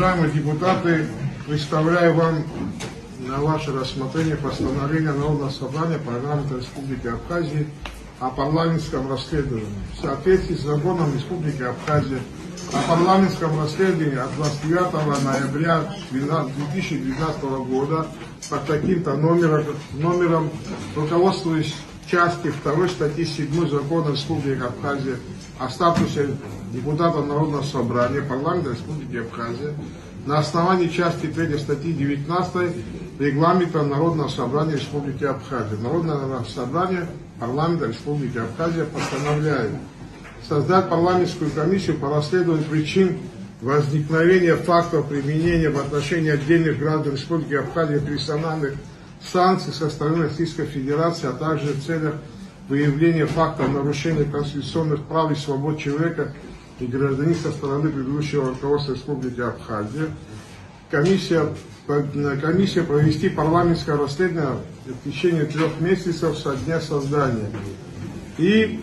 Уважаемые депутаты, представляю вам на ваше рассмотрение постановление Народного собрания парламента Республики Абхазии о парламентском расследовании. В соответствии с законом Республики Абхазия о парламентском расследовании от 29 ноября 2012 года под таким-то номером, руководствуясь части 2 статьи 7 закона Республики Абхазия о статусе депутата Народного собрания парламента Республики Абхазия, на основании части 3 статьи 19 регламента Народного собрания Республики Абхазия. Народное собрание парламента Республики Абхазия постановляет создать парламентскую комиссию по расследованию причин возникновения фактов применения в отношении отдельных граждан Республики Абхазия персональных санкций со стороны Российской Федерации, а также в целях выявления фактов нарушения конституционных прав и свобод человека и гражданина со стороны предыдущего руководства Республики Абхазия. Комиссия провести парламентское расследование в течение 3 месяцев со дня создания. И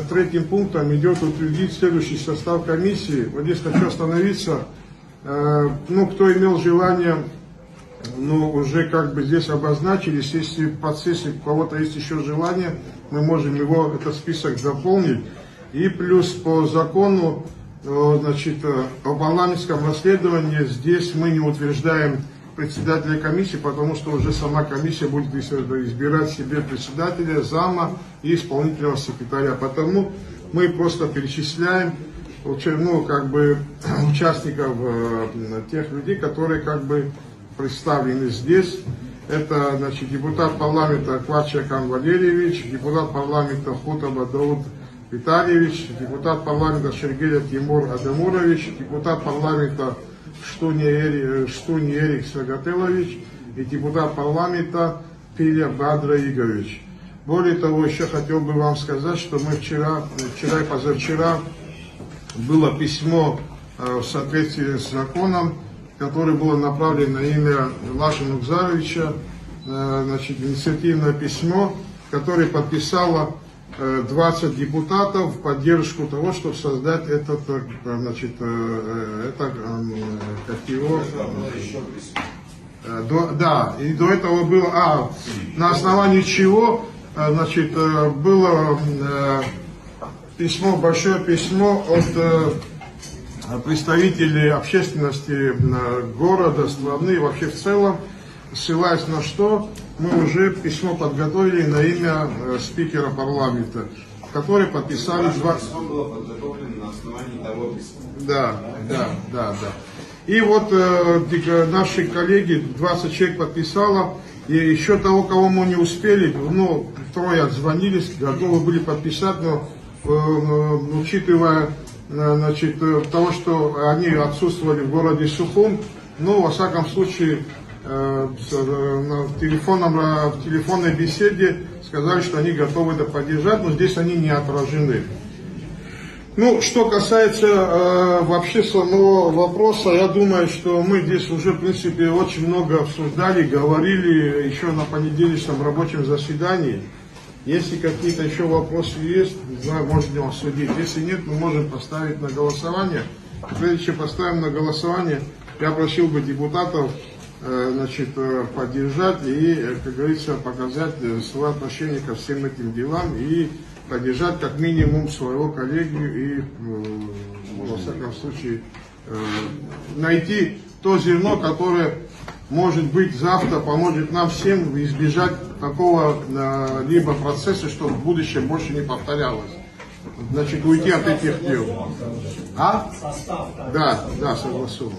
третьим пунктом идет утвердить следующий состав комиссии. Вот здесь хочу остановиться. Кто имел желание, уже как бы здесь обозначились, если в процессе у кого-то есть еще желание, мы можем этот список дополнить. И плюс по закону, о парламентском расследовании здесь мы не утверждаем председателя комиссии, потому что уже сама комиссия будет избирать себе председателя, зама и исполнительного секретаря. Потому мы просто перечисляем участников, тех людей, которые представлены здесь. Это депутат парламента Квачакан Валерьевич, депутат парламента Хутаба Дауд Витальевич, депутат парламента Шергеля Тимур Адамурович, депутат парламента Штуни Эрик Сагателович и депутат парламента Пиля Бадра Игоревич. Более того, еще хотел бы вам сказать, что мы вчера и позавчера было письмо в соответствии с законом, которое было направлено на имя Лаши Нукзаровича, инициативное письмо, которое подписало 20 депутатов в поддержку того, чтобы создать и до этого было, на основании чего, было письмо, большое письмо от представителей общественности города, страны и вообще в целом, ссылаясь на что мы уже письмо подготовили на имя спикера парламента, который подписали Письмо было подготовлено на основании того письма. Да. И вот наши коллеги, 20 человек подписало, и еще того, кого мы не успели, 3 отзвонились, готовы были подписать, но учитывая того, что они отсутствовали в городе Сухум, во всяком случае, в телефонной беседе сказали, что они готовы это поддержать, но здесь они не отражены. Что касается вообще самого вопроса, я думаю, что мы здесь уже, в принципе, очень много обсуждали, говорили еще на понедельничном рабочем заседании. Если какие-то еще вопросы есть, не знаю, можем обсудить. Если нет, мы можем поставить на голосование. Прежде чем поставим на голосование, я просил бы депутатов поддержать и, как говорится, показать свое отношение ко всем этим делам и поддержать как минимум своего коллегу и, во всяком случае, найти то зерно, которое, может быть, завтра поможет нам всем избежать такого либо процесса, чтобы в будущем больше не повторялось. Уйти от этих дел. Да, согласован.